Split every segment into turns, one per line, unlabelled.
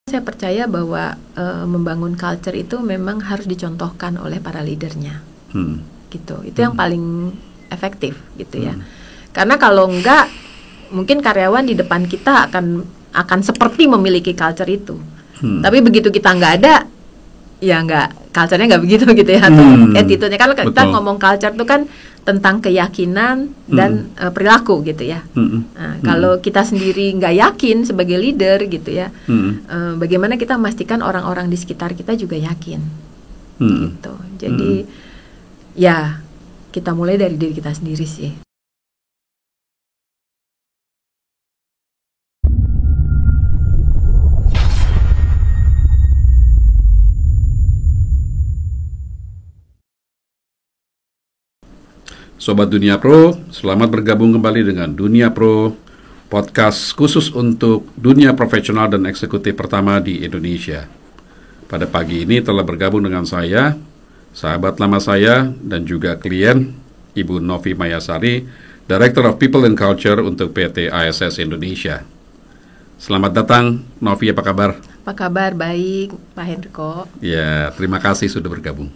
Saya percaya bahwa membangun culture itu memang harus dicontohkan oleh para leadernya, gitu. Itu yang paling efektif, gitu ya. Karena kalau enggak, mungkin karyawan di depan kita akan seperti memiliki culture itu. Tapi begitu kita nggak ada, ya nggak, culture-nya nggak begitu gitu ya, atau attitude-nya. Kalau kita ngomong culture itu kan tentang keyakinan dan perilaku gitu ya. Nah, kalau kita sendiri nggak yakin sebagai leader gitu ya, bagaimana kita memastikan orang-orang di sekitar kita juga yakin, gitu. Jadi ya kita mulai dari diri kita sendiri sih.
Sobat Dunia Pro, selamat bergabung kembali dengan Dunia Pro, podcast khusus untuk dunia profesional dan eksekutif pertama di Indonesia. Pada pagi ini telah bergabung dengan saya, sahabat lama saya, dan juga klien, Ibu Novi Mayasari, Director of People and Culture untuk PT ISS Indonesia. Selamat datang, Novi, apa kabar?
Apa kabar? Baik, Pak Hendriko.
Ya, terima kasih sudah bergabung.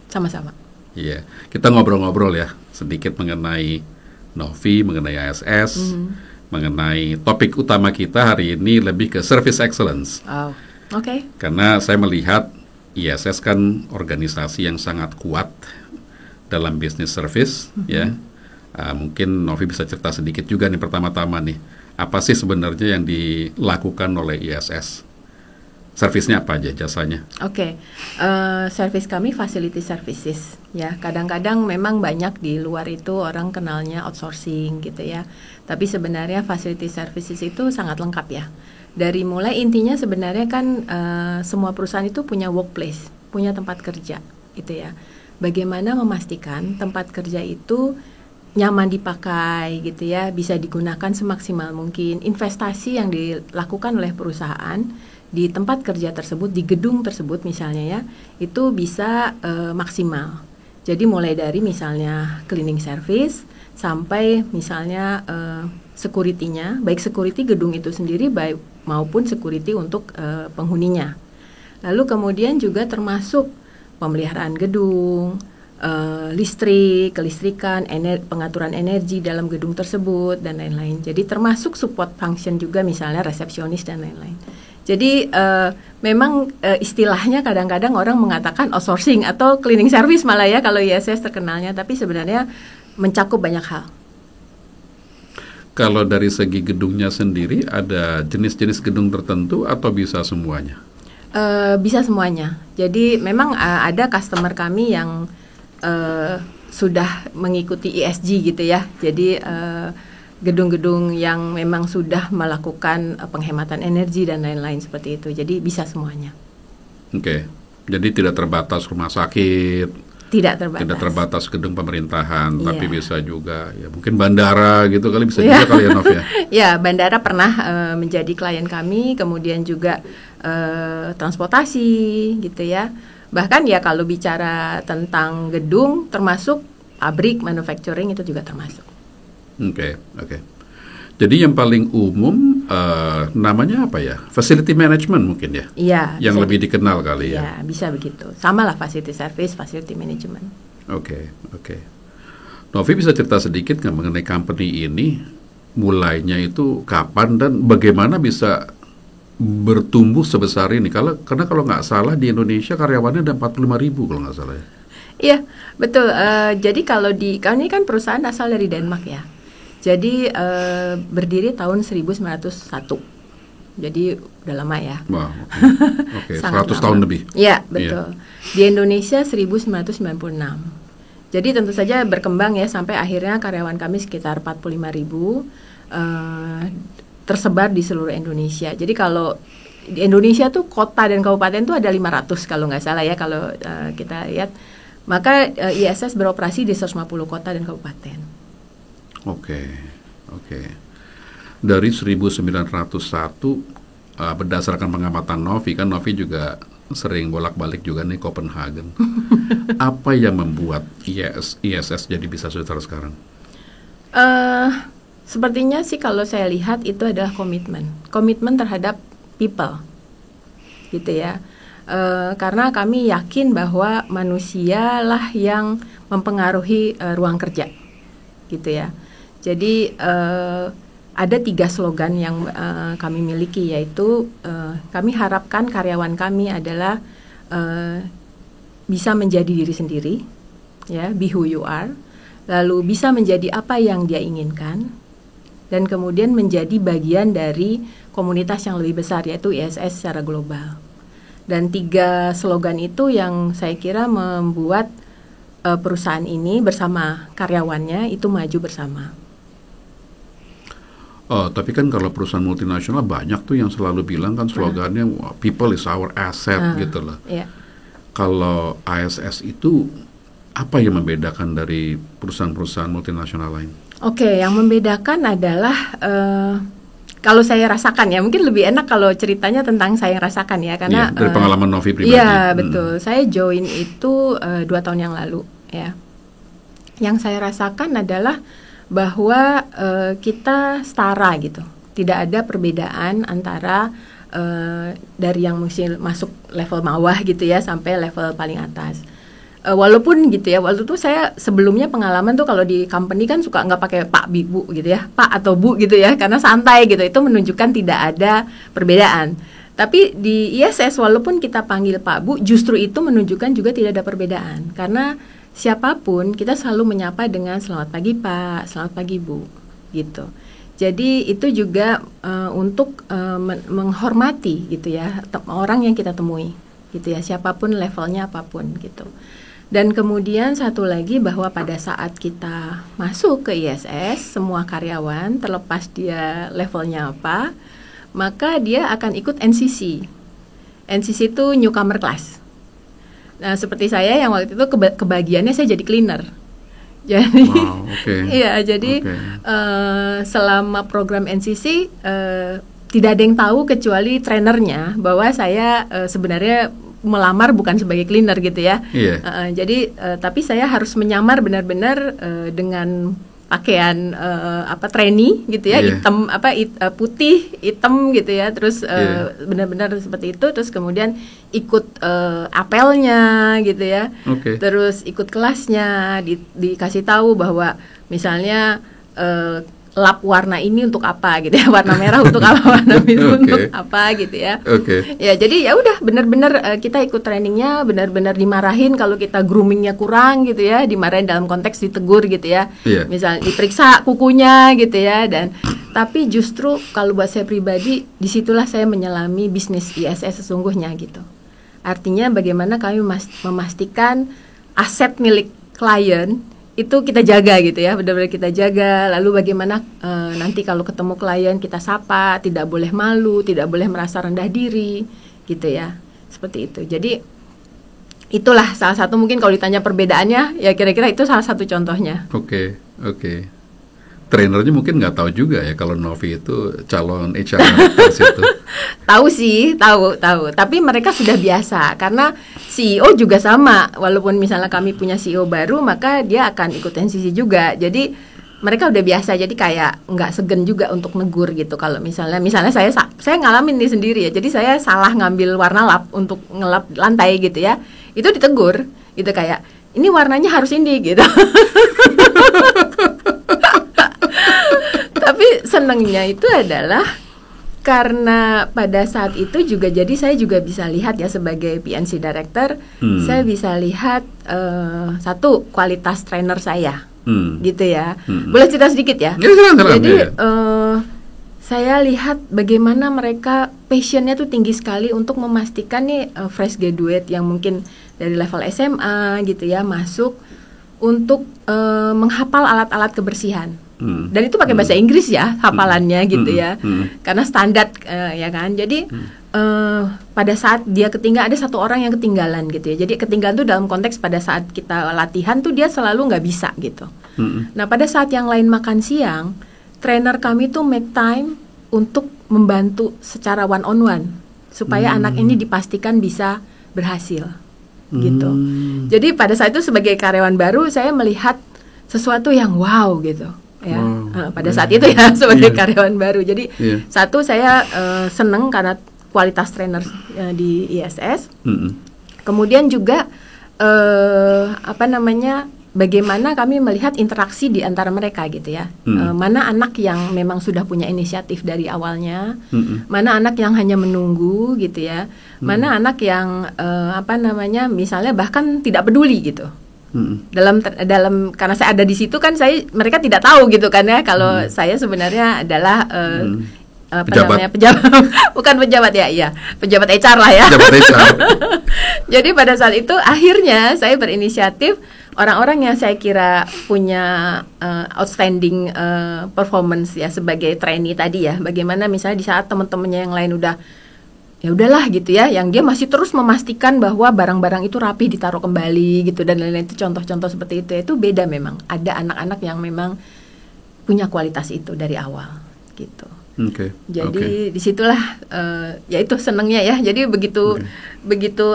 Sama-sama.
Iya, kita ngobrol-ngobrol ya sedikit mengenai Novi, mengenai ISS, mengenai topik utama kita hari ini lebih ke service excellence.
Oh, oke.
Karena saya melihat ISS kan organisasi yang sangat kuat dalam bisnis service, ya. Mungkin Novi bisa cerita sedikit juga nih pertama-tama nih, apa sih sebenarnya yang dilakukan oleh ISS? Servisnya apa aja, jasanya?
Oke, service kami facility services ya. Kadang-kadang memang banyak di luar itu orang kenalnya outsourcing gitu ya. Tapi sebenarnya facility services itu sangat lengkap ya. Dari mulai intinya sebenarnya kan semua perusahaan itu punya workplace, punya tempat kerja gitu ya. Bagaimana memastikan tempat kerja itu nyaman dipakai gitu ya, bisa digunakan semaksimal mungkin. Investasi yang dilakukan oleh perusahaan di tempat kerja tersebut, di gedung tersebut misalnya ya, itu bisa maksimal. Jadi mulai dari misalnya cleaning service sampai misalnya security-nya, baik security gedung itu sendiri baik maupun security untuk penghuninya. Lalu kemudian juga termasuk pemeliharaan gedung, listrik, kelistrikan, pengaturan energi dalam gedung tersebut dan lain-lain. Jadi termasuk support function juga misalnya resepsionis dan lain-lain. Jadi memang istilahnya kadang-kadang orang mengatakan outsourcing atau cleaning service malah ya kalau ISS terkenalnya, tapi sebenarnya mencakup banyak hal.
Kalau dari segi gedungnya sendiri ada jenis-jenis gedung tertentu atau bisa semuanya?
Bisa semuanya. Jadi memang ada customer kami yang sudah mengikuti ESG gitu ya. Jadi gedung-gedung yang memang sudah melakukan penghematan energi dan lain-lain seperti itu. Jadi bisa semuanya. Oke.
Jadi tidak terbatas rumah sakit.
Tidak
terbatas gedung pemerintahan, tapi bisa juga ya mungkin bandara gitu kali bisa juga kali ya Nov ya.
Ya, bandara pernah menjadi klien kami, kemudian juga transportasi gitu ya. Bahkan ya kalau bicara tentang gedung termasuk pabrik manufacturing itu juga termasuk.
Oke. Jadi yang paling umum namanya apa ya? Facility management mungkin ya?
Iya.
Yang lebih dikenal kali ya?
Iya, bisa begitu. Sama lah facility service, facility management.
Oke. Novi bisa cerita sedikit nggak mengenai company ini? Mulainya itu kapan dan bagaimana bisa bertumbuh sebesar ini? Karena kalau nggak salah di Indonesia karyawannya ada 45.000 kalau nggak salah ya?
Iya, betul. Jadi kalau ini kan perusahaan asal dari Denmark ya. Jadi berdiri tahun 1901. Jadi udah lama ya.
Wah, oke. 100 tahun lebih.
Iya, betul. Di Indonesia 1996. Jadi tentu saja berkembang ya sampai akhirnya karyawan kami sekitar 45.000 tersebar di seluruh Indonesia. Jadi kalau di Indonesia tuh kota dan kabupaten tuh ada 500 kalau nggak salah ya kalau kita lihat. Maka ISS beroperasi di 150 kota dan kabupaten.
Oke. Dari 1901 berdasarkan pengamatan Novi, kan Novi juga sering bolak-balik juga nih Copenhagen. Apa yang membuat ISS jadi bisa sukses sekarang?
Sepertinya sih kalau saya lihat itu adalah komitmen terhadap people. gitu ya. Karena kami yakin bahwa manusialah yang mempengaruhi ruang kerja, gitu ya. Jadi ada 3 slogan yang kami miliki, yaitu kami harapkan karyawan kami adalah bisa menjadi diri sendiri, ya, be who you are, lalu bisa menjadi apa yang dia inginkan, dan kemudian menjadi bagian dari komunitas yang lebih besar, yaitu ISS secara global. Dan 3 slogan itu yang saya kira membuat perusahaan ini bersama karyawannya itu maju bersama.
Oh, tapi kan kalau perusahaan multinasional banyak tuh yang selalu bilang kan slogannya people is our asset gitu loh.
Iya.
Kalau ISS itu apa yang membedakan dari perusahaan-perusahaan multinasional lain?
Oke, yang membedakan adalah kalau saya rasakan ya, mungkin lebih enak kalau ceritanya tentang saya rasakan ya, karena
dari pengalaman Novi pribadi.
Iya, betul. Saya join itu 2 tahun yang lalu ya. Yang saya rasakan adalah bahwa kita setara gitu. Tidak ada perbedaan antara dari yang mesti masuk level bawah gitu ya sampai level paling atas. Walaupun gitu ya, waktu itu saya sebelumnya pengalaman tuh kalau di company kan suka nggak pakai Pak, Bu gitu ya, Pak atau Bu gitu ya, karena santai gitu, itu menunjukkan tidak ada perbedaan. Tapi di ISS walaupun kita panggil Pak, Bu, justru itu menunjukkan juga tidak ada perbedaan, karena siapapun kita selalu menyapa dengan selamat pagi Pak, selamat pagi Bu, gitu. Jadi itu juga untuk menghormati gitu ya orang yang kita temui, gitu ya, siapapun levelnya apapun gitu. Dan kemudian satu lagi bahwa pada saat kita masuk ke ISS, semua karyawan terlepas dia levelnya apa, maka dia akan ikut NCC. NCC itu newcomer class. Nah, seperti saya yang waktu itu kebagiannya saya jadi cleaner. Jadi, iya, jadi selama program NCC tidak ada yang tahu kecuali trainernya bahwa saya sebenarnya melamar bukan sebagai cleaner gitu ya. Jadi tapi saya harus menyamar benar-benar dengan pakaian trainee gitu ya, hitam putih hitam gitu ya, terus benar-benar seperti itu, terus kemudian ikut apelnya gitu ya, terus ikut kelasnya, dikasih tahu bahwa misalnya lap warna ini untuk apa gitu ya, warna merah untuk apa, warna biru untuk apa gitu ya. Ya jadi ya udah benar-benar kita ikut trainingnya, benar-benar dimarahin kalau kita groomingnya kurang gitu ya, dimarahin dalam konteks ditegur gitu ya, misal diperiksa kukunya gitu ya. Dan tapi justru kalau buat saya pribadi, disitulah saya menyelami bisnis ISS sesungguhnya gitu. Artinya bagaimana kami memastikan aset milik klien itu kita jaga gitu ya, benar-benar kita jaga. Lalu bagaimana nanti kalau ketemu klien kita sapa, tidak boleh malu, tidak boleh merasa rendah diri gitu ya, seperti itu. Jadi itulah salah satu, mungkin kalau ditanya perbedaannya ya kira-kira itu salah satu contohnya.
Oke. Trainernya mungkin nggak tahu juga ya kalau Novi itu calon HR itu.
Tahu sih, tahu. Tapi mereka sudah biasa karena CEO juga sama. Walaupun misalnya kami punya CEO baru, maka dia akan ikut NCC juga. Jadi mereka udah biasa. Jadi kayak nggak segen juga untuk negur gitu. Kalau misalnya saya ngalamin nih sendiri ya. Jadi saya salah ngambil warna lap untuk ngelap lantai gitu ya. Itu ditegur gitu, kayak ini warnanya harus ini gitu. Tapi senangnya itu adalah karena pada saat itu juga, jadi saya juga bisa lihat ya sebagai PNC Director, saya bisa lihat satu, kualitas trainer saya, gitu ya. Boleh cerita sedikit ya? Jadi saya lihat bagaimana mereka passionnya tuh tinggi sekali untuk memastikan nih fresh graduate yang mungkin dari level SMA gitu ya masuk untuk menghafal alat-alat kebersihan. Dan itu pakai bahasa Inggris ya hafalannya gitu ya, karena standar ya kan. Jadi pada saat dia ketinggalan, ada satu orang yang ketinggalan gitu ya. Jadi ketinggalan tuh dalam konteks pada saat kita latihan tuh dia selalu nggak bisa gitu. Nah pada saat yang lain makan siang, trainer kami tuh make time untuk membantu secara one on one supaya anak ini dipastikan bisa berhasil gitu. Jadi pada saat itu sebagai karyawan baru saya melihat sesuatu yang wow gitu. Ya, pada saat itu ya sebagai karyawan baru. Jadi satu, saya seneng karena kualitas trainer di ISS. Kemudian juga bagaimana kami melihat interaksi di antara mereka gitu ya. Mana anak yang memang sudah punya inisiatif dari awalnya, mana anak yang hanya menunggu gitu ya, mana anak yang misalnya bahkan tidak peduli gitu. Dalam karena saya ada di situ kan, mereka tidak tahu gitu kan ya kalau saya sebenarnya adalah
pejabat.
Bukan pejabat ya, pejabat HR lah ya.
Pejabat HR.
Jadi pada saat itu akhirnya saya berinisiatif, orang-orang yang saya kira punya outstanding performance ya sebagai trainee tadi ya, bagaimana misalnya di saat teman-temannya yang lain udah ya udahlah gitu ya, yang dia masih terus memastikan bahwa barang-barang itu rapi ditaruh kembali gitu dan lain-lain, itu contoh-contoh seperti itu beda. Memang ada anak-anak yang memang punya kualitas itu dari awal gitu. Jadi disitulah ya itu senengnya ya. Jadi begitu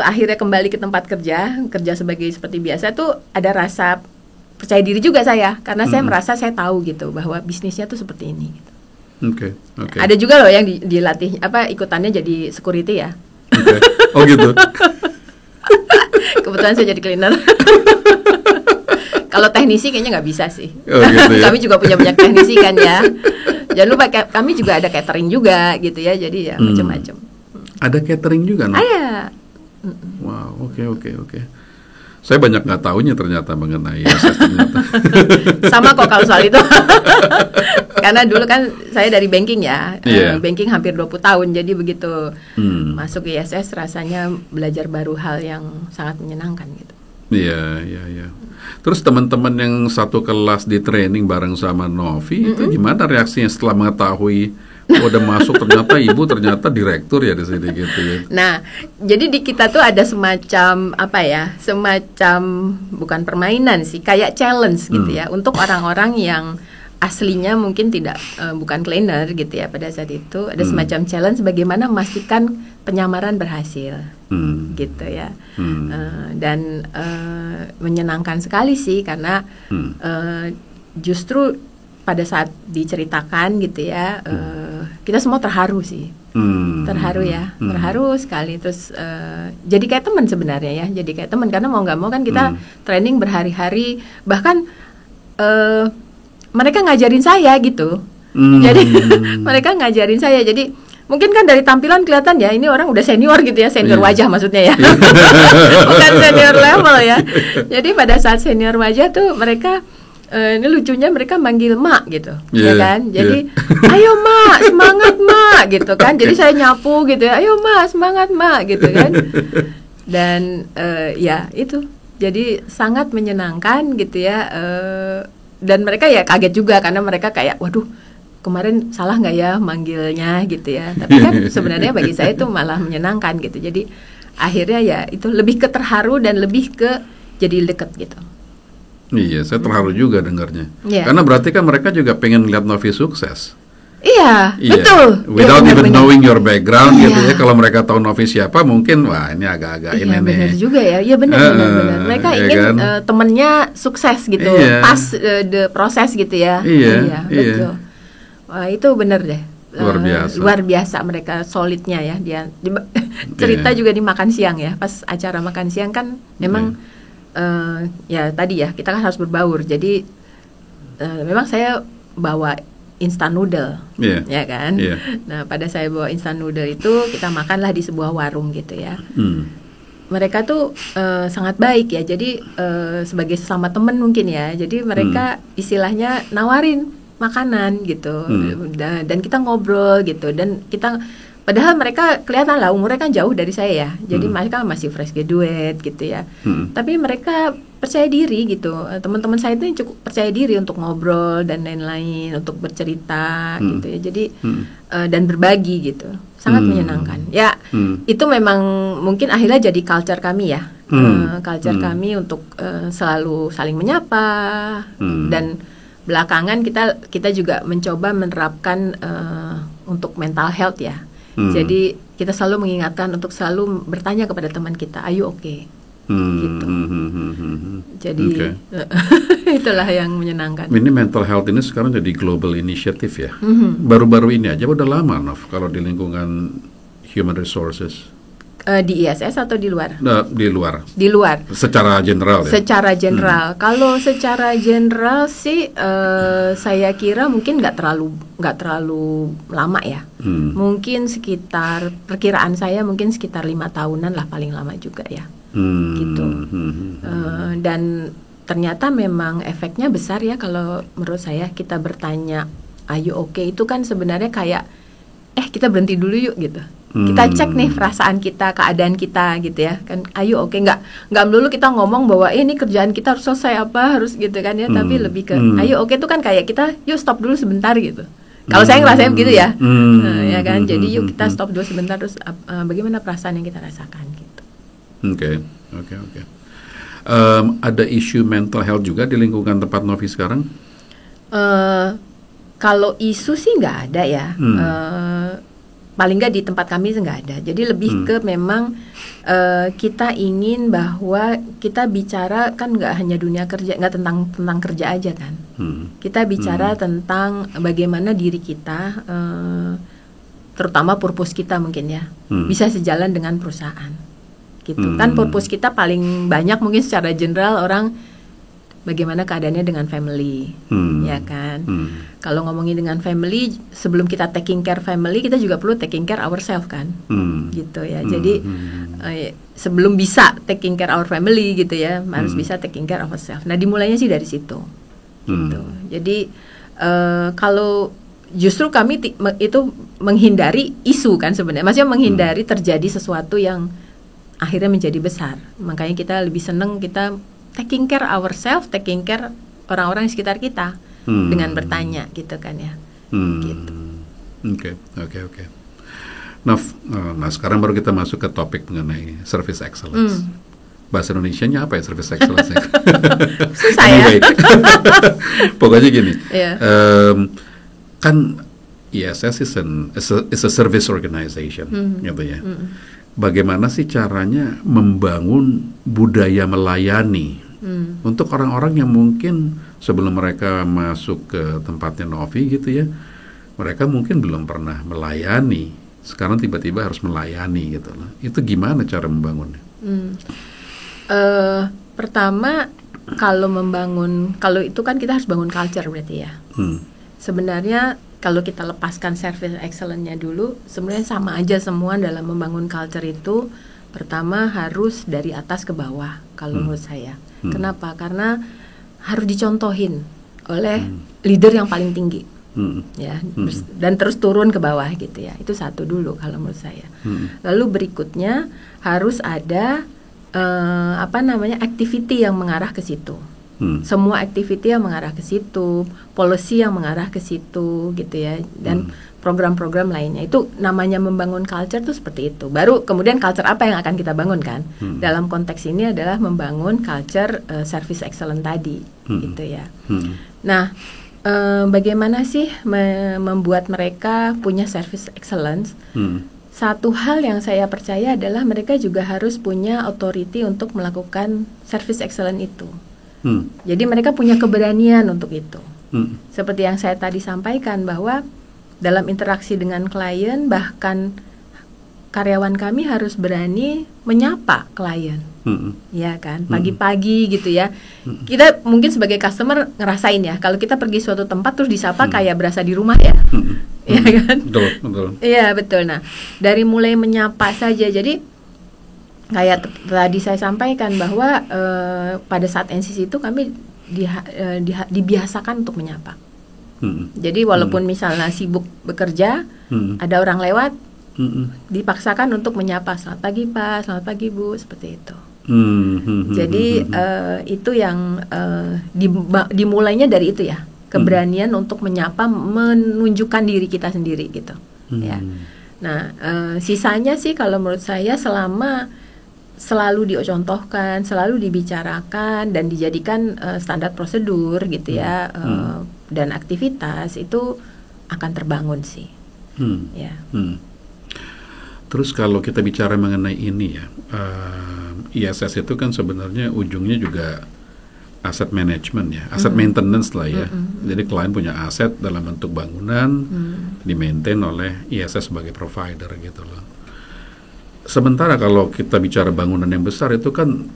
akhirnya kembali ke tempat kerja seperti biasa tuh ada rasa percaya diri juga saya, karena saya merasa saya tahu gitu bahwa bisnisnya tuh seperti ini gitu. Ada juga loh yang dilatih ikutannya jadi security ya.
Oh gitu.
Kebetulan saya jadi cleaner. Kalau teknisi kayaknya nggak bisa sih.
Oh, gitu ya?
Kami juga punya banyak teknisi kan ya. Jangan lupa kami juga ada catering juga gitu ya. Jadi ya macam-macam.
Ada catering juga, no?
Ada.
Wow, oke. Saya banyak nggak tahunya ternyata mengenai ISS ternyata.
Sama kok kalau soal itu. Karena dulu kan saya dari banking ya. Banking hampir 20 tahun. Jadi begitu masuk ke ISS rasanya belajar baru hal yang sangat menyenangkan gitu.
Iya. Terus teman-teman yang satu kelas di training bareng sama Novi itu gimana reaksinya setelah mengetahui udah masuk ternyata ibu ternyata direktur ya di sini gitu ya.
Nah, jadi di kita tuh ada semacam bukan permainan sih, kayak challenge gitu ya untuk orang-orang yang aslinya mungkin bukan cleaner gitu ya. Pada saat itu ada semacam challenge bagaimana memastikan penyamaran berhasil gitu ya. Dan menyenangkan sekali sih karena justru pada saat diceritakan gitu ya, kita semua terharu sih. Terharu sekali. Terus jadi kayak teman sebenarnya ya, jadi kayak teman karena mau nggak mau kan kita training berhari-hari, bahkan mereka ngajarin saya gitu. Jadi mereka ngajarin saya. Jadi mungkin kan dari tampilan kelihatan ya ini orang udah senior gitu ya, senior wajah maksudnya ya. Bukan senior level ya. Jadi pada saat senior wajah tuh mereka ini lucunya mereka manggil Mak gitu, ya kan? Jadi ayo Mak, semangat Mak gitu kan. Jadi saya nyapu gitu ya, ayo Mak, semangat Mak gitu kan. Dan ya itu, jadi sangat menyenangkan gitu ya. Dan mereka ya kaget juga karena mereka kayak, waduh, kemarin salah nggak ya manggilnya gitu ya. Tapi kan sebenarnya bagi saya itu malah menyenangkan gitu. Jadi akhirnya ya itu lebih ke terharu dan lebih ke jadi deket gitu.
Iya, saya terharu juga dengarnya. Karena berarti kan mereka juga pengen lihat Novi sukses.
Iya, betul.
Without even knowing your background gitu ya. Kalau mereka tahu Novi siapa, mungkin wah ini agak-agak ini nih.
Benar juga ya. Iya benar. Mereka ingin kan? Temennya sukses gitu, pas the proses gitu ya. Iya, betul. Wah itu benar deh. Luar biasa mereka solidnya ya. Dia cerita juga di makan siang ya. Pas acara makan siang kan memang. Ya tadi ya kita kan harus berbaur, jadi memang saya bawa instan noodle, ya kan. Nah pada saya bawa instan noodle itu kita makanlah di sebuah warung gitu ya. Mereka tuh sangat baik ya, jadi sebagai sesama teman mungkin ya, jadi mereka istilahnya nawarin makanan gitu, dan kita ngobrol gitu, dan kita padahal mereka kelihatan lah umurnya kan jauh dari saya ya, jadi mereka masih fresh graduate gitu ya. Tapi mereka percaya diri gitu, teman-teman saya itu cukup percaya diri untuk ngobrol dan lain-lain, untuk bercerita gitu ya. Jadi dan berbagi gitu, sangat menyenangkan. Ya itu memang mungkin akhirnya jadi culture kami ya, culture kami untuk selalu saling menyapa dan belakangan kita juga mencoba menerapkan untuk mental health ya. Jadi kita selalu mengingatkan untuk selalu bertanya kepada teman kita, ayo oke? Gitu. Jadi itulah yang menyenangkan.
Ini mental health ini sekarang jadi global initiative ya. Baru-baru ini aja udah lama Nov kalau di lingkungan human resources?
Di ISS atau di luar?
Di luar.
Di luar.
Secara general ya?
Secara general. Kalau secara general sih saya kira mungkin nggak terlalu lama ya. Mungkin sekitar, perkiraan saya mungkin sekitar 5 tahunan lah paling lama juga ya. Gitu. Dan ternyata memang efeknya besar ya kalau menurut saya. Kita bertanya, ayo oke, itu kan sebenarnya kayak kita berhenti dulu yuk gitu. Kita cek nih perasaan kita, keadaan kita gitu ya kan. Ayo oke, nggak melulu kita ngomong bahwa ini kerjaan kita harus selesai harus gitu kan ya. Tapi lebih ke ayo oke itu kan kayak kita yuk stop dulu sebentar gitu. Kalau saya ngerasain begitu ya. Ya kan. Jadi yuk kita stop dulu sebentar, terus bagaimana perasaan yang kita rasakan gitu.
Oke. Ada isu mental health juga di lingkungan tempat Novi sekarang?
Kalau isu sih nggak ada ya. Paling nggak di tempat kami nggak ada. Jadi lebih ke memang kita ingin bahwa kita bicara kan nggak hanya dunia kerja, nggak tentang kerja aja kan. Kita bicara tentang bagaimana diri kita, terutama purpose kita mungkin ya, bisa sejalan dengan perusahaan. Gitu kan, purpose kita paling banyak mungkin secara general orang bagaimana keadaannya dengan family, ya kan. Kalau ngomongin dengan family, sebelum kita taking care family, kita juga perlu taking care ourselves kan, gitu ya. Jadi sebelum bisa taking care our family gitu ya, harus bisa taking care ourselves. Nah dimulainya sih dari situ, gitu. Jadi kalau justru kami itu menghindari isu kan sebenarnya, maksudnya menghindari terjadi sesuatu yang akhirnya menjadi besar. Makanya kita lebih seneng kita taking care ourselves, taking care orang-orang di sekitar kita dengan bertanya gitu kan ya. Gitu.
Oke. Nah, sekarang baru kita masuk ke topik mengenai service excellence. Bahasa Indonesianya apa ya service excellence?
Susah ya.
Pokoknya gini, kan ISS is a service organization, gitu ya. Bagaimana sih caranya membangun budaya melayani untuk orang-orang yang mungkin sebelum mereka masuk ke tempatnya Novi gitu ya, mereka mungkin belum pernah melayani, sekarang tiba-tiba harus melayani gitu loh. Itu gimana cara membangunnya?
Pertama kalau itu kan kita harus bangun culture berarti ya. Sebenarnya kalau kita lepaskan service excellence-nya dulu, sebenarnya sama aja semua dalam membangun culture itu. Pertama harus dari atas ke bawah kalau menurut saya. Kenapa? Karena harus dicontohin oleh leader yang paling tinggi, ya, dan terus turun ke bawah gitu ya. Itu satu dulu kalau menurut saya. Lalu berikutnya harus ada activity yang mengarah ke situ. Semua activity yang mengarah ke situ, policy yang mengarah ke situ gitu ya, dan program-program lainnya. Itu namanya membangun culture tuh seperti itu. Baru kemudian culture apa yang akan kita bangun kan? Dalam konteks ini adalah membangun culture service excellence tadi, gitu ya. Nah, bagaimana sih membuat mereka punya service excellence? Satu hal yang saya percaya adalah mereka juga harus punya authority untuk melakukan service excellence itu. Jadi mereka punya keberanian untuk itu. Seperti yang saya tadi sampaikan bahwa dalam interaksi dengan klien, bahkan karyawan kami harus berani menyapa klien, ya kan, pagi-pagi gitu ya. Kita mungkin sebagai customer ngerasain ya, kalau kita pergi suatu tempat terus disapa kayak berasa di rumah ya, ya kan?
Betul.
Iya betul. Nah dari mulai menyapa saja, jadi kayak tadi saya sampaikan bahwa pada saat NCC itu kami dibiasakan untuk menyapa. Jadi walaupun misalnya sibuk bekerja, ada orang lewat, dipaksakan untuk menyapa, selamat pagi Pak, selamat pagi Bu, seperti itu. Jadi itu yang dimulainya dari itu ya, keberanian untuk menyapa, menunjukkan diri kita sendiri gitu. Ya. Nah sisanya sih kalau menurut saya selama selalu dicontohkan, selalu dibicarakan dan dijadikan standar prosedur gitu ya, dan aktivitas itu akan terbangun sih. Ya.
Terus kalau kita bicara mengenai ini ya, ISS itu kan sebenarnya ujungnya juga aset management ya, aset maintenance lah ya. Jadi klien punya aset dalam bentuk bangunan, di-maintain oleh ISS sebagai provider gitu loh. sementara kalau kita bicara bangunan yang besar itu kan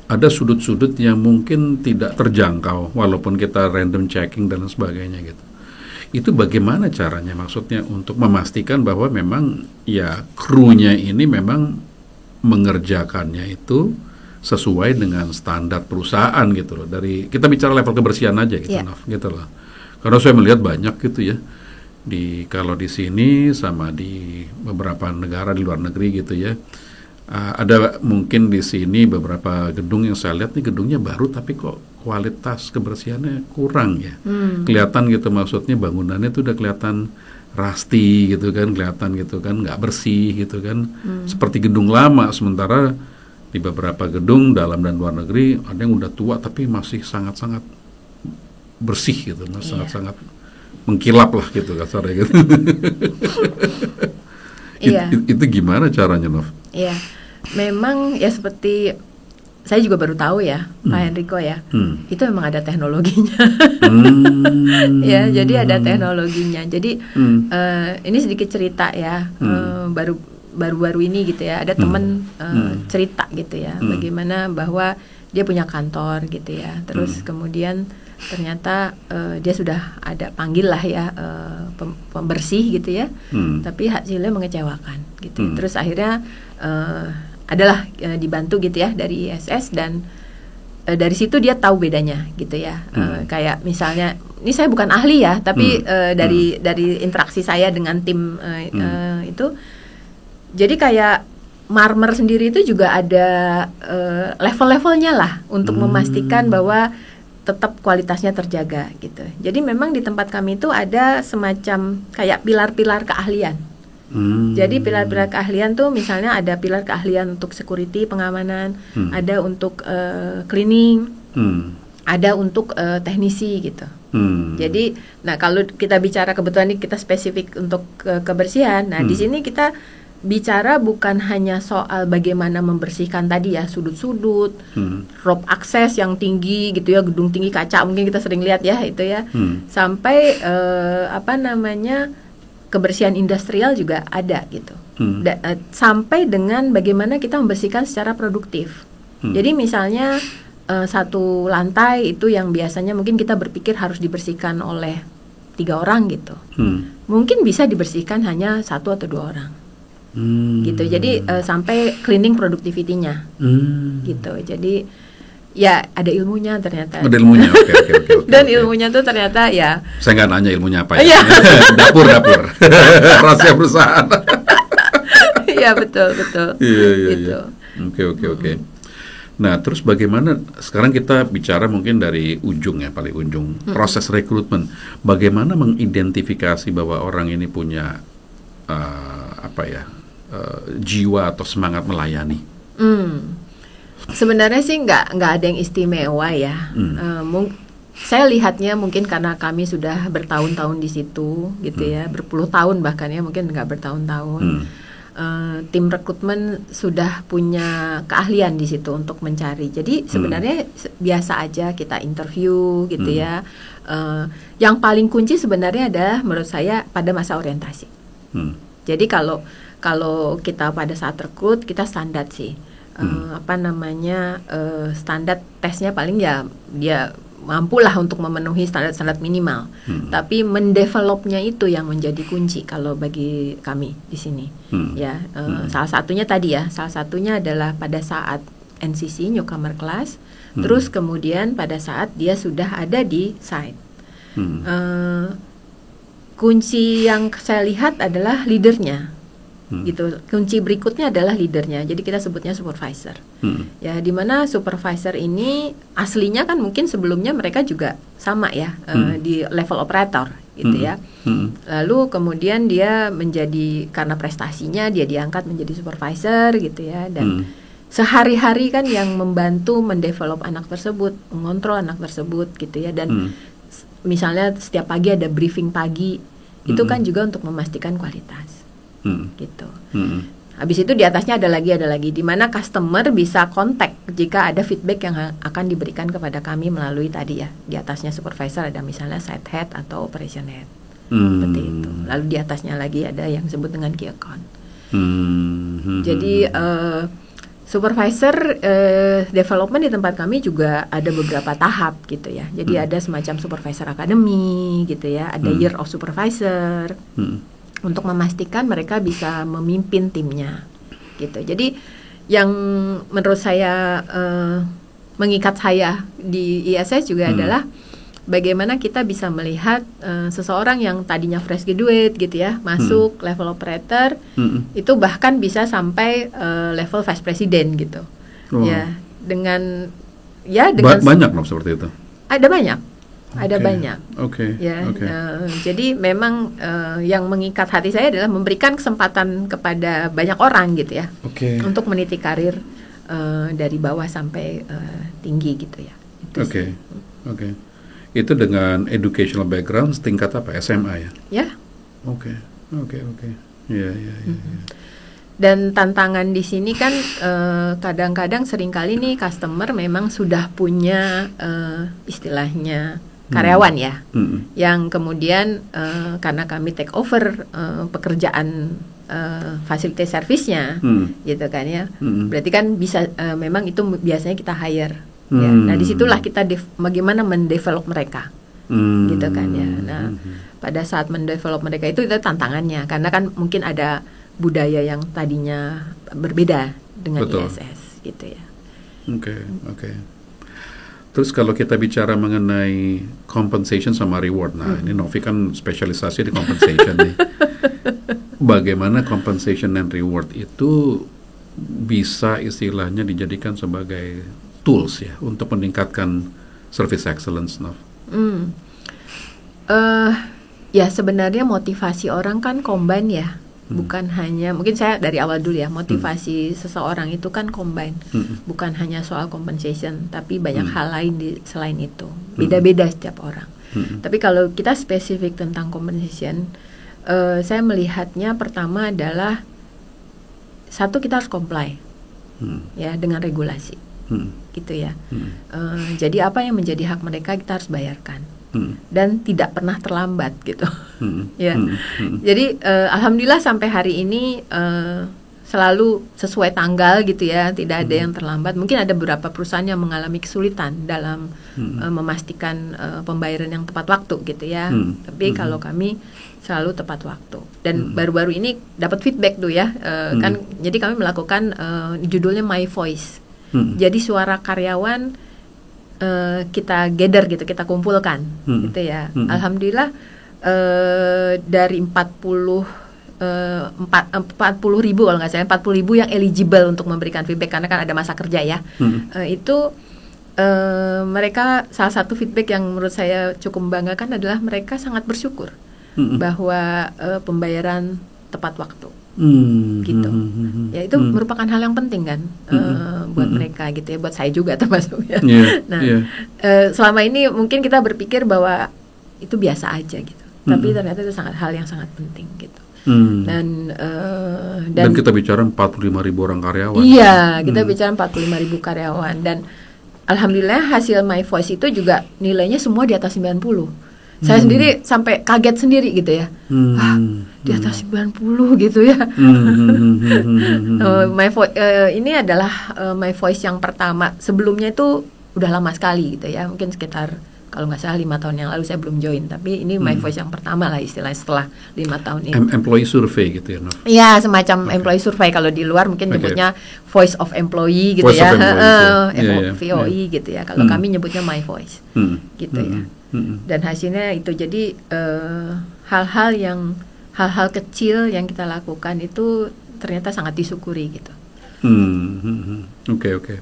ada sudut-sudut yang mungkin tidak terjangkau walaupun kita random checking dan sebagainya gitu. Itu bagaimana caranya maksudnya untuk memastikan bahwa memang ya krunya ini memang mengerjakannya itu sesuai dengan standar perusahaan gitu loh. Dari kita bicara level kebersihan aja gitu, Naf, gitu loh. Karena saya melihat banyak gitu ya kalau di sini sama di beberapa negara di luar negeri gitu ya. Ada mungkin di sini beberapa gedung yang saya lihat nih gedungnya baru tapi kok kualitas kebersihannya kurang ya. Kelihatan gitu maksudnya bangunannya tuh udah kelihatan rusty gitu kan, kelihatan gitu kan nggak bersih gitu kan. Seperti gedung lama, sementara di beberapa gedung dalam dan luar negeri ada yang udah tua tapi masih sangat-sangat bersih gitu, sangat-sangat mengkilap lah gitu kasarnya gitu. Itu gimana caranya, Nov?
Iya. Memang ya seperti saya juga baru tahu ya, Pak Henrico ya, itu memang ada teknologinya. Ya, jadi ada teknologinya. Jadi ini sedikit cerita ya, baru-baru ini gitu ya, ada teman cerita gitu ya, bagaimana bahwa dia punya kantor gitu ya, terus kemudian ternyata dia sudah ada panggil lah ya pembersih gitu ya, tapi hasilnya mengecewakan gitu. Terus akhirnya adalah dibantu gitu ya dari ISS dan dari situ dia tahu bedanya gitu ya. Kayak misalnya ini saya bukan ahli ya, tapi dari interaksi saya dengan tim itu, jadi kayak marmer sendiri itu juga ada level-levelnya lah untuk memastikan bahwa tetap kualitasnya terjaga gitu. Jadi memang di tempat kami itu ada semacam kayak pilar-pilar keahlian. Jadi pilar-pilar keahlian tuh misalnya ada pilar keahlian untuk security, pengamanan, ada untuk cleaning, ada untuk teknisi gitu. Jadi, nah kalau kita bicara kebetulan ini kita spesifik untuk kebersihan. Nah di sini kita bicara bukan hanya soal bagaimana membersihkan tadi ya sudut-sudut, rope akses yang tinggi gitu ya, gedung tinggi kaca mungkin kita sering lihat ya itu ya, sampai kebersihan industrial juga ada gitu, sampai dengan bagaimana kita membersihkan secara produktif. Jadi misalnya satu lantai itu yang biasanya mungkin kita berpikir harus dibersihkan oleh 3 orang gitu, mungkin bisa dibersihkan hanya 1 atau 2 orang. Gitu. Jadi sampai cleaning productivity-nya. Gitu. Jadi ya ada ilmunya ternyata.
Ada ilmunya. Oke.
Dan ilmunya tuh ternyata ya.
Saya nggak nanya ilmunya apa ya. Dapur. Rahasia perusahaan.
Iya betul.
Iya. Oke. Nah, terus bagaimana sekarang kita bicara mungkin dari ujung ya, paling ujung proses rekrutmen. Bagaimana mengidentifikasi bahwa orang ini punya jiwa atau semangat melayani?
Sebenarnya sih nggak ada yang istimewa ya. Saya lihatnya mungkin karena kami sudah bertahun-tahun di situ gitu ya, berpuluh tahun bahkan ya, mungkin nggak bertahun-tahun. Tim rekrutmen sudah punya keahlian di situ untuk mencari. Jadi sebenarnya biasa aja kita interview gitu ya. Yang paling kunci sebenarnya adalah menurut saya pada masa orientasi. Jadi kalau kita pada saat rekrut kita standar sih. Standar tesnya paling ya dia mampulah untuk memenuhi standar minimal. Tapi mendevelopnya itu yang menjadi kunci kalau bagi kami di sini. Salah satunya adalah pada saat NCC newcomer class, terus kemudian pada saat dia sudah ada di site. Kunci yang saya lihat adalah leadernya. Gitu. Kunci berikutnya adalah leadernya. Jadi kita sebutnya supervisor. Ya, di mana supervisor ini aslinya kan mungkin sebelumnya mereka juga sama ya, di level operator gitu ya. Lalu kemudian dia menjadi, karena prestasinya dia diangkat menjadi supervisor gitu ya, dan sehari-hari kan yang membantu mendevelop anak tersebut, mengontrol anak tersebut gitu ya, dan misalnya setiap pagi ada briefing pagi, itu kan juga untuk memastikan kualitas. Gitu. Habis itu di atasnya ada lagi di mana customer bisa kontak jika ada feedback yang akan diberikan kepada kami melalui tadi ya. Di atasnya supervisor ada misalnya site head atau operation head. Seperti itu. Lalu di atasnya lagi ada yang disebut dengan key account. Jadi supervisor development di tempat kami juga ada beberapa tahap gitu ya. Jadi ada semacam supervisor academy gitu ya, ada year of supervisor untuk memastikan mereka bisa memimpin timnya gitu. Jadi yang menurut saya mengikat saya di ISS juga adalah bagaimana kita bisa melihat seseorang yang tadinya fresh graduate gitu ya, masuk level operator, itu bahkan bisa sampai level vice president gitu. Ya, dengan
banyak loh seperti itu.
Ada banyak. Ada banyak. Ya, jadi memang yang mengikat hati saya adalah memberikan kesempatan kepada banyak orang gitu ya, untuk meniti karir dari bawah sampai tinggi gitu ya.
Oke. Itu dengan educational background tingkat apa? SMA ya?
Ya.
Oke. Ya.
Dan tantangan di sini kan kadang-kadang seringkali nih customer memang sudah punya istilahnya karyawan ya, yang kemudian karena kami take over pekerjaan facility service-nya, gitu kan ya. Berarti kan bisa memang itu biasanya kita hire. Ya, nah disitulah kita bagaimana mendevelop mereka, gitu kan ya. Nah pada saat mendevelop mereka itu tantangannya, karena kan mungkin ada budaya yang tadinya berbeda dengan ISS, gitu ya.
Oke. Terus kalau kita bicara mengenai compensation sama reward, nah ini Novi kan spesialisasi di compensation nih. Bagaimana compensation dan reward itu bisa istilahnya dijadikan sebagai tools ya untuk meningkatkan service excellence, Nov?
Ya sebenarnya motivasi orang kan combine ya, bukan hanya, mungkin saya dari awal dulu ya, motivasi seseorang itu kan combine, bukan hanya soal compensation, tapi banyak hal lain selain itu, beda-beda setiap orang. Tapi kalau kita spesifik tentang compensation, saya melihatnya pertama adalah satu, kita harus comply ya dengan regulasi. Gitu ya. Jadi apa yang menjadi hak mereka kita harus bayarkan, dan tidak pernah terlambat gitu. Ya. Jadi alhamdulillah sampai hari ini selalu sesuai tanggal gitu ya, tidak ada yang terlambat. Mungkin ada beberapa perusahaan yang mengalami kesulitan dalam memastikan pembayaran yang tepat waktu gitu ya. Tapi kalau kami selalu tepat waktu. Dan baru-baru ini dapat feedback tuh ya, kan jadi kami melakukan judulnya My Voice. Jadi suara karyawan kita gather gitu, kita kumpulkan gitu ya. Alhamdulillah dari 40.000 kalau nggak salah, 40.000 yang eligible untuk memberikan feedback karena kan ada masa kerja ya. Itu mereka, salah satu feedback yang menurut saya cukup membanggakan adalah mereka sangat bersyukur bahwa pembayaran tepat waktu. Gitu. Ya itu merupakan hal yang penting kan buat mereka gitu ya, buat saya juga termasuk ya. Selama ini mungkin kita berpikir bahwa itu biasa aja gitu, tapi ternyata itu hal yang sangat penting gitu. Dan
kita bicara 45.000 orang karyawan.
Iya, kita bicara 45.000 karyawan, dan alhamdulillah hasil My Voice itu juga nilainya semua di atas 90. Saya sendiri sampai kaget sendiri gitu ya. Di atas 90 gitu ya. My Voice ini adalah My Voice yang pertama. Sebelumnya itu udah lama sekali gitu ya. Mungkin sekitar kalau nggak salah 5 tahun yang lalu saya belum join. Tapi ini My Voice yang pertama lah istilahnya setelah 5 tahun ini.
Employee survey gitu ya, Nov?
Iya, semacam employee survey. Kalau di luar mungkin nyebutnya Voice of Employee gitu
Voice
ya.
VOE
gitu ya. Kalau kami nyebutnya My Voice gitu ya. Dan hasilnya itu jadi hal-hal kecil yang kita lakukan itu ternyata sangat disyukuri gitu.
Oke.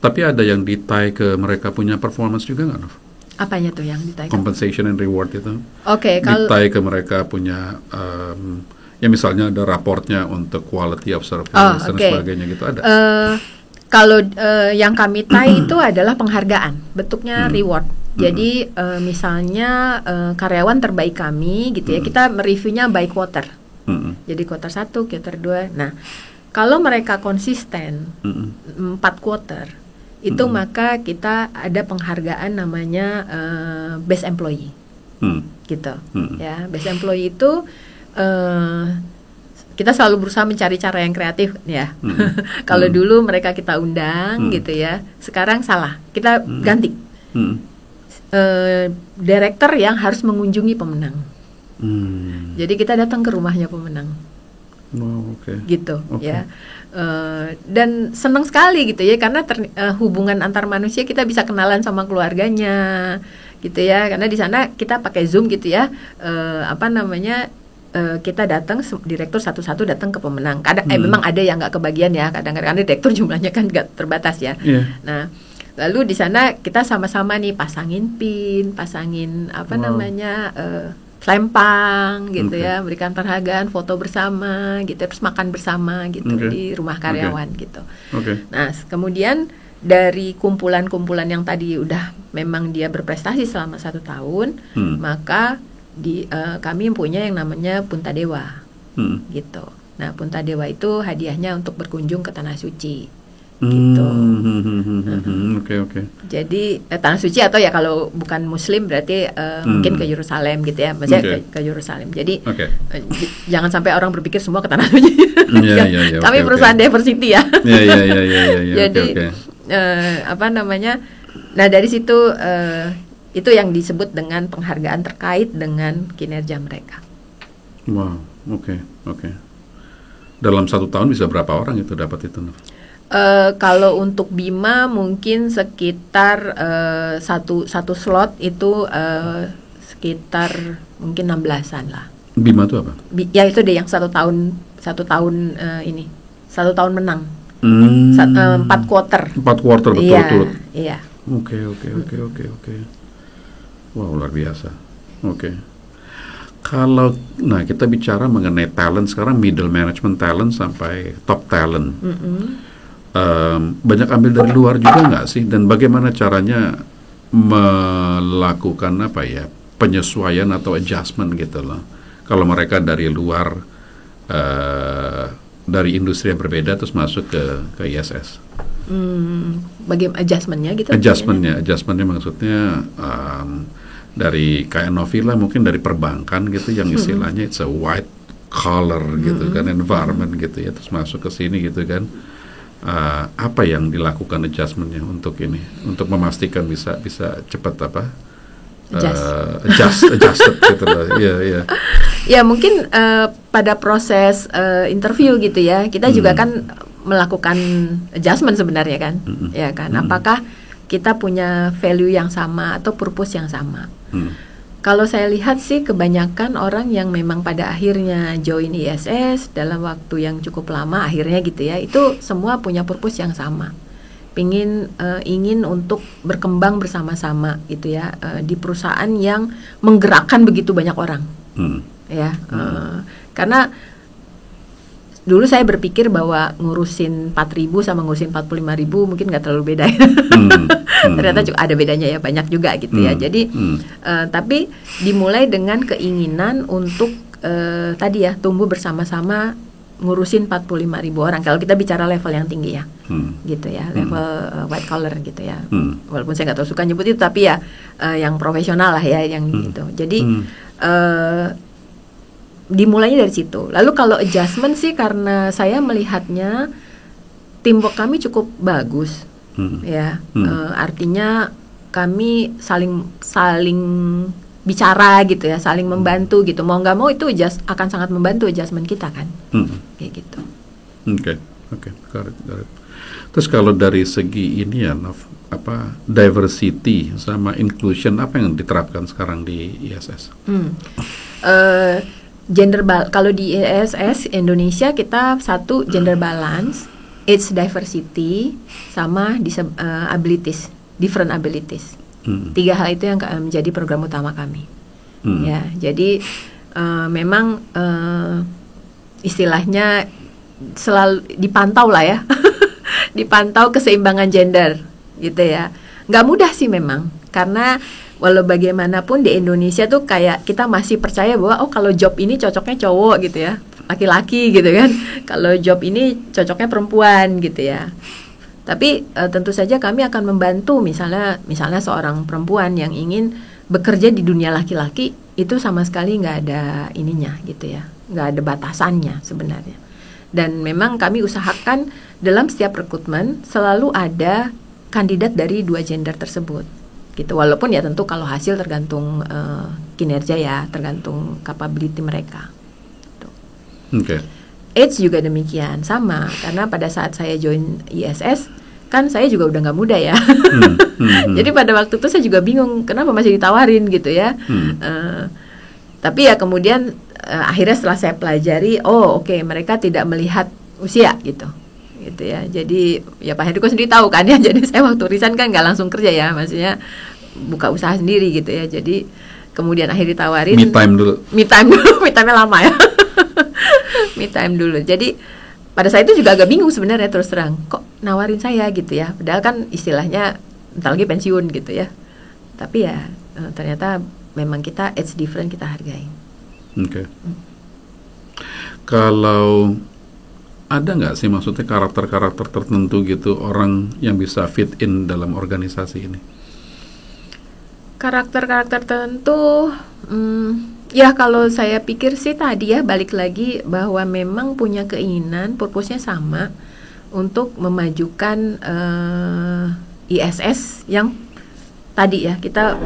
Tapi ada yang di-tie ke mereka punya performance juga nggak, Nov?
Apanya tuh yang di-tie?
Compensation and reward itu.
Oke, kalau
di-tie ke mereka punya ya misalnya ada raportnya untuk quality of service dan sebagainya gitu, ada.
Kalau yang kami tie itu adalah penghargaan, bentuknya reward. Jadi misalnya karyawan terbaik kami gitu ya, kita mereviewnya by quarter. Jadi quarter 1, quarter 2. Nah, kalau mereka konsisten 4 quarter itu maka kita ada penghargaan namanya best employee. Gitu. Ya, best employee itu kita selalu berusaha mencari cara yang kreatif ya. Kalau dulu mereka kita undang gitu ya, sekarang salah, kita ganti. Director yang harus mengunjungi pemenang. Jadi kita datang ke rumahnya pemenang. Gitu ya. Dan senang sekali gitu ya, karena hubungan antar manusia, kita bisa kenalan sama keluarganya gitu ya, karena di sana kita pakai Zoom gitu ya. Kita datang, direktur satu-satu datang ke pemenang. Memang ada yang nggak kebagian ya, kadang-kadang direktur jumlahnya kan nggak terbatas ya. Nah, lalu di sana kita sama-sama nih pasangin pin, pasangin selempang gitu ya, berikan penghargaan, foto bersama gitu, terus makan bersama gitu di rumah karyawan gitu. Nah, kemudian dari kumpulan-kumpulan yang tadi udah memang dia berprestasi selama 1 tahun, maka kami punya yang namanya Punta Dewa gitu. Nah, Punta Dewa itu hadiahnya untuk berkunjung ke Tanah Suci gitu. Jadi Tanah Suci, atau ya kalau bukan Muslim berarti mungkin ke Yerusalem gitu ya, maksudnya ke Yerusalem. Jadi jangan sampai orang berpikir semua ke Tanah Suci. Kami perusahaan diversity ya. Jadi nah dari situ itu yang disebut dengan penghargaan terkait dengan kinerja mereka.
Wow, oke. Dalam 1 tahun bisa berapa orang itu dapat itu?
Kalau untuk Bima mungkin sekitar satu slot itu sekitar mungkin 16-an lah.
Bima itu apa?
Ya itu deh yang 1 tahun ini 1 tahun menang. 4 quarter.
4 quarter betul-betul.
Iya.
Oke. Wow, luar biasa. Kalau kita bicara mengenai talent sekarang, middle management talent sampai top talent. Banyak ambil dari luar juga nggak sih? Dan bagaimana caranya melakukan penyesuaian atau adjustment gitu loh? Kalau mereka dari luar, dari industri yang berbeda terus masuk ke ISS.
Bagaimana adjustmentnya gitu?
Adjustmentnya maksudnya dari kayak Novila mungkin dari perbankan gitu, yang istilahnya it's a white collar gitu kan environment gitu ya, terus masuk ke sini gitu kan. Apa yang dilakukan adjustmentnya untuk ini, untuk memastikan bisa cepat adjusted gitu loh.
Ya mungkin pada proses interview gitu ya, kita juga kan melakukan adjustment sebenarnya kan, ya kan. Apakah kita punya value yang sama atau purpose yang sama? Kalau saya lihat sih kebanyakan orang yang memang pada akhirnya join ISS dalam waktu yang cukup lama akhirnya gitu ya, itu semua punya purpose yang sama. Ingin untuk berkembang bersama-sama gitu ya, di perusahaan yang menggerakkan begitu banyak orang. Karena dulu saya berpikir bahwa ngurusin 4.000 sama ngurusin 45.000 mungkin nggak terlalu beda. Ternyata juga ada bedanya ya, banyak juga gitu ya. Jadi tapi dimulai dengan keinginan untuk tadi ya, tumbuh bersama-sama ngurusin 45.000 orang. Kalau kita bicara level yang tinggi ya, gitu ya, level white collar gitu ya. Walaupun saya nggak terlalu suka nyebut itu, tapi ya yang profesional lah ya, yang gitu. Jadi dimulainya dari situ. Lalu kalau adjustment sih, karena saya melihatnya teamwork kami cukup bagus, artinya kami saling bicara gitu ya, saling membantu gitu. Mau nggak mau itu akan sangat membantu adjustment kita kan, kayak gitu.
Oke, got it. Terus kalau dari segi ini ya, diversity sama inclusion, apa yang diterapkan sekarang di ISS?
Kalau di ISS Indonesia kita satu gender balance, age diversity, sama abilities, different abilities. 3 hal itu yang menjadi program utama kami. Ya, jadi memang istilahnya selalu dipantau lah ya, dipantau keseimbangan gender gitu ya. Nggak mudah sih memang, karena walau bagaimanapun di Indonesia tuh kayak kita masih percaya bahwa kalau job ini cocoknya cowok gitu ya, laki-laki gitu kan, kalau job ini cocoknya perempuan gitu ya. Tapi tentu saja kami akan membantu, misalnya seorang perempuan yang ingin bekerja di dunia laki-laki, itu sama sekali nggak ada ininya gitu ya, nggak ada batasannya sebenarnya. Dan memang kami usahakan dalam setiap rekrutmen selalu ada kandidat dari dua gender tersebut, gitu. Walaupun ya tentu kalau hasil tergantung kinerja ya, tergantung capability mereka.
Oke.
Age juga demikian, sama, karena pada saat saya join ISS kan saya juga udah nggak muda ya. Jadi pada waktu itu saya juga bingung kenapa masih ditawarin gitu ya. Tapi ya kemudian akhirnya setelah saya pelajari, oke, mereka tidak melihat usia gitu ya. Jadi ya Pak Hendriko sendiri tahu kan ya. Jadi saya waktu resign kan nggak langsung kerja ya, maksudnya buka usaha sendiri gitu ya. Jadi kemudian akhirnya ditawarin
Me time dulu, me
time lama ya. Me time dulu. Jadi pada saat itu juga agak bingung sebenarnya, terus terang, kok nawarin saya gitu ya, padahal kan istilahnya entar lagi pensiun gitu ya. Tapi ya ternyata memang kita age different kita hargai.
Oke. Kalau ada nggak sih maksudnya karakter-karakter tertentu gitu orang yang bisa fit in dalam organisasi ini?
Karakter-karakter tertentu, ya kalau saya pikir sih tadi ya balik lagi bahwa memang punya keinginan, purpose-nya sama untuk memajukan ISS yang tadi ya kita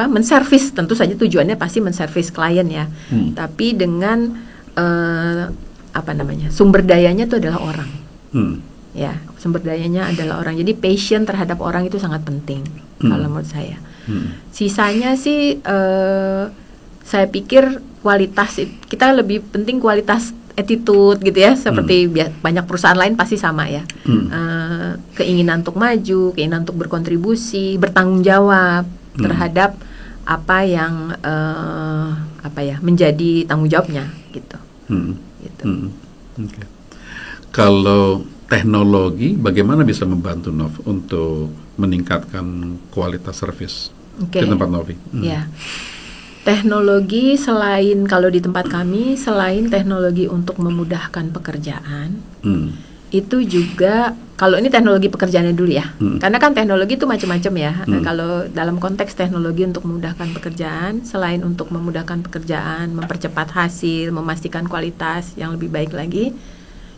menservis, tentu saja tujuannya pasti menservis klien ya, tapi dengan sumber dayanya itu adalah orang, ya sumber dayanya adalah orang. Jadi passion terhadap orang itu sangat penting kalau menurut saya. Sisanya sih saya pikir kualitas, kita lebih penting kualitas attitude gitu ya, seperti banyak perusahaan lain pasti sama ya. Keinginan untuk maju, keinginan untuk berkontribusi, bertanggung jawab terhadap apa yang menjadi tanggung jawabnya gitu.
Okay. Kalau teknologi bagaimana bisa membantu Nov untuk meningkatkan kualitas servis di tempat Novi?
Ya. Teknologi selain kalau di tempat kami, selain teknologi untuk memudahkan pekerjaan, itu juga kalau ini teknologi pekerjaannya dulu ya, karena kan teknologi itu macam-macam ya. Kalau dalam konteks teknologi untuk memudahkan pekerjaan, selain untuk memudahkan pekerjaan, mempercepat hasil, memastikan kualitas yang lebih baik lagi,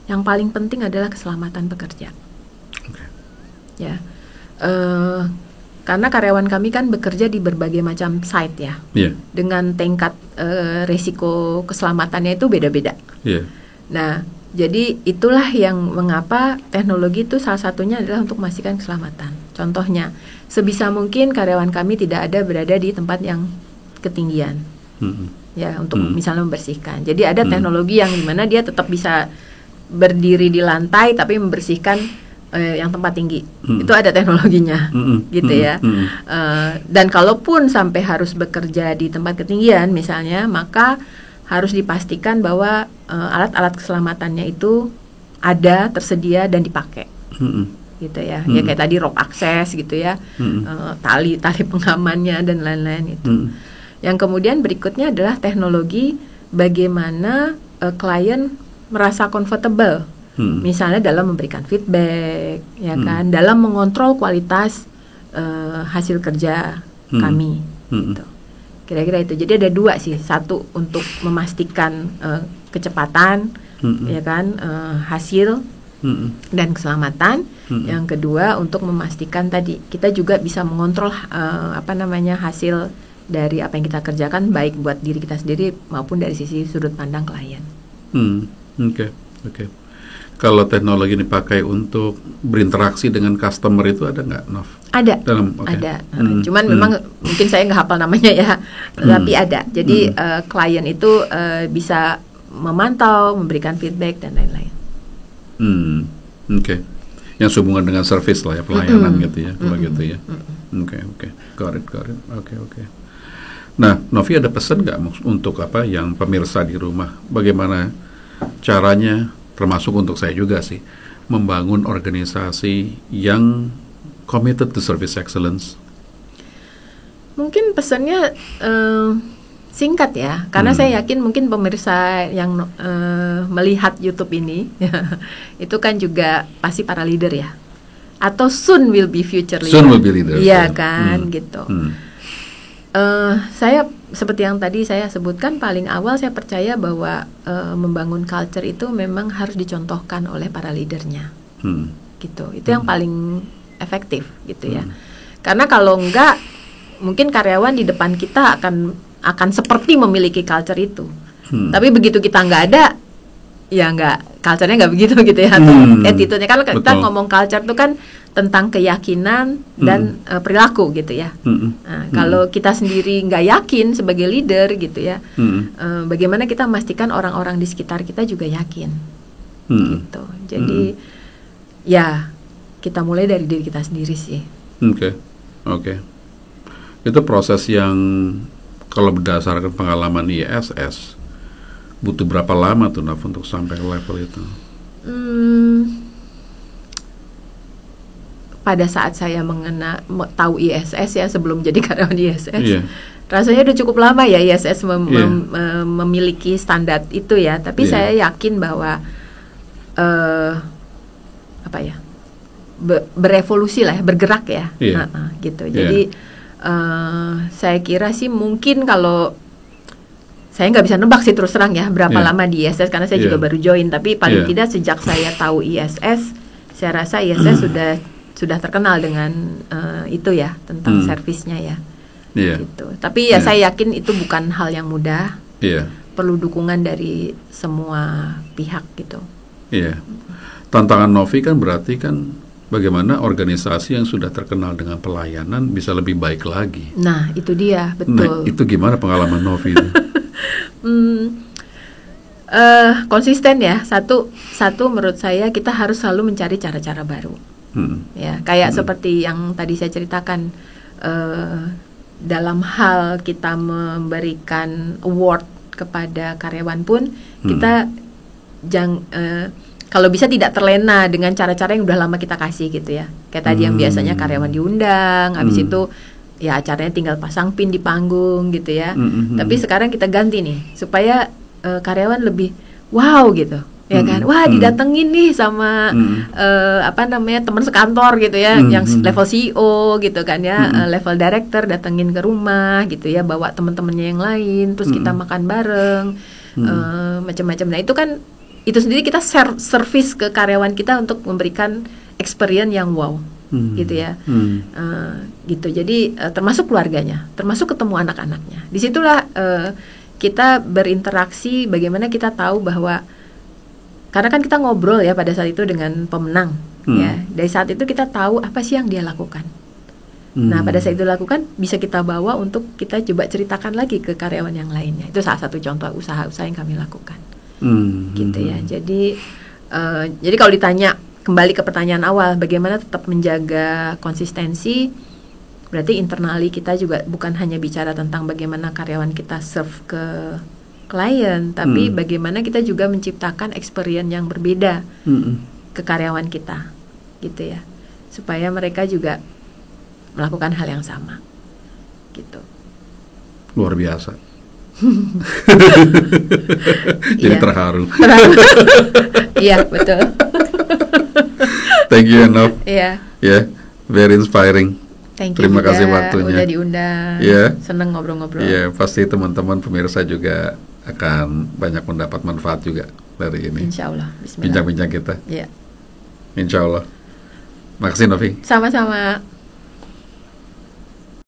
yang paling penting adalah keselamatan pekerja. Ya. Karena karyawan kami kan bekerja di berbagai macam site ya, dengan tingkat risiko keselamatannya itu beda-beda. Nah, jadi itulah yang mengapa teknologi itu salah satunya adalah untuk memastikan keselamatan. Contohnya, sebisa mungkin karyawan kami tidak ada berada di tempat yang ketinggian, ya untuk misalnya membersihkan. Jadi ada teknologi yang dimana dia tetap bisa berdiri di lantai tapi membersihkan yang tempat tinggi, itu ada teknologinya, gitu ya. Dan kalaupun sampai harus bekerja di tempat ketinggian misalnya, maka harus dipastikan bahwa alat-alat keselamatannya itu ada, tersedia dan dipakai, gitu ya. Ya kayak tadi rope access gitu ya, tali pengamannya dan lain-lain itu. Yang kemudian berikutnya adalah teknologi bagaimana klien merasa comfortable. Misalnya dalam memberikan feedback, ya kan, dalam mengontrol kualitas hasil kerja kami, gitu. Kira-kira itu. Jadi ada dua sih, satu untuk memastikan kecepatan, ya kan, hasil dan keselamatan. Yang kedua untuk memastikan tadi kita juga bisa mengontrol hasil dari apa yang kita kerjakan, baik buat diri kita sendiri maupun dari sisi sudut pandang klien.
Oke. Kalau teknologi dipakai untuk berinteraksi dengan customer itu ada nggak, Nov?
Ada. Ada. Cuman memang mungkin saya nggak hafal namanya ya, tapi ada. Jadi klien itu bisa memantau, memberikan feedback dan lain-lain.
Oke. Yang hubungan dengan service lah ya, pelayanan gitu ya, kalau gitu ya. Oke. Got it. Oke. Nah, Novi ada pesan nggak untuk yang pemirsa di rumah? Bagaimana caranya? Termasuk untuk saya juga sih, membangun organisasi yang committed to service excellence.
Mungkin pesannya singkat ya, karena saya yakin mungkin pemirsa yang melihat YouTube ini itu kan juga pasti para leader ya, atau soon will be future leader.
Soon will be leader.
Iya kan, gitu. Saya seperti yang tadi saya sebutkan, paling awal saya percaya bahwa membangun culture itu memang harus dicontohkan oleh para leadernya, gitu. Itu yang paling efektif, gitu ya. Karena kalau enggak, mungkin karyawan di depan kita akan seperti memiliki culture itu. Tapi begitu kita nggak ada, ya nggak, culture-nya nggak begitu gitu ya, atau attitude-nya. Kalau kita ngomong culture itu kan tentang keyakinan dan perilaku gitu ya. Nah, kalau kita sendiri nggak yakin sebagai leader gitu ya, bagaimana kita memastikan orang-orang di sekitar kita juga yakin, gitu. Jadi ya kita mulai dari diri kita sendiri sih.
Oke. Itu proses yang kalau berdasarkan pengalaman ISS butuh berapa lama tuh Naf untuk sampai ke level itu?
Pada saat saya tahu ISS ya, sebelum jadi karyawan ISS, rasanya udah cukup lama ya ISS memiliki standar itu ya. Tapi saya yakin bahwa berevolusi lah, bergerak ya, gitu. Jadi saya kira sih mungkin kalau saya nggak bisa nebak sih terus terang ya berapa lama di ISS karena saya juga baru join. Tapi paling tidak sejak saya tahu ISS, saya rasa ISS sudah terkenal dengan itu ya, tentang servisnya ya, gitu. Tapi ya saya yakin itu bukan hal yang mudah. Perlu dukungan dari semua pihak gitu.
Tantangan Novi kan berarti kan bagaimana organisasi yang sudah terkenal dengan pelayanan bisa lebih baik lagi.
Nah, itu dia, betul.
Nah, itu gimana pengalaman Novi itu?
Konsisten ya. Satu menurut saya kita harus selalu mencari cara-cara baru. Ya, kayak seperti yang tadi saya ceritakan, dalam hal kita memberikan award kepada karyawan pun kita kalau bisa tidak terlena dengan cara-cara yang udah lama kita kasih gitu ya. Kayak tadi yang biasanya karyawan diundang, habis itu ya acaranya tinggal pasang pin di panggung gitu ya. Tapi sekarang kita ganti nih supaya karyawan lebih wow gitu. Ya kan? Wah, didatengin nih sama teman sekantor gitu ya, yang level CEO gitu kan ya, level director datengin ke rumah gitu ya, bawa teman-temannya yang lain, terus kita makan bareng, macam-macam. Nah, itu kan itu sendiri kita service ke karyawan kita untuk memberikan experience yang wow, gitu ya, gitu. Jadi termasuk keluarganya, termasuk ketemu anak-anaknya. Disitulah kita berinteraksi. Bagaimana kita tahu bahwa karena kan kita ngobrol ya pada saat itu dengan pemenang, ya. Dari saat itu kita tahu apa sih yang dia lakukan. Nah, pada saat itu lakukan bisa kita bawa untuk kita coba ceritakan lagi ke karyawan yang lainnya. Itu salah satu contoh usaha-usaha yang kami lakukan. Gitu ya. Jadi kalau ditanya kembali ke pertanyaan awal, bagaimana tetap menjaga konsistensi, berarti internally kita juga bukan hanya bicara tentang bagaimana karyawan kita serve ke klien, tapi bagaimana kita juga menciptakan experience yang berbeda ke karyawan kita, gitu ya, supaya mereka juga melakukan hal yang sama, gitu.
Luar biasa. Jadi terharu.
Iya, betul.
Thank you enough.
Iya.
Very inspiring. Terima kasih waktunya.
Udah diundang. Seneng ngobrol-ngobrol.
Pasti teman-teman pemirsa juga akan banyak mendapat manfaat juga dari ini.
Insya Allah.
Bincang-bincang kita.
Iya.
Insya Allah. Makasih Novi.
Sama-sama.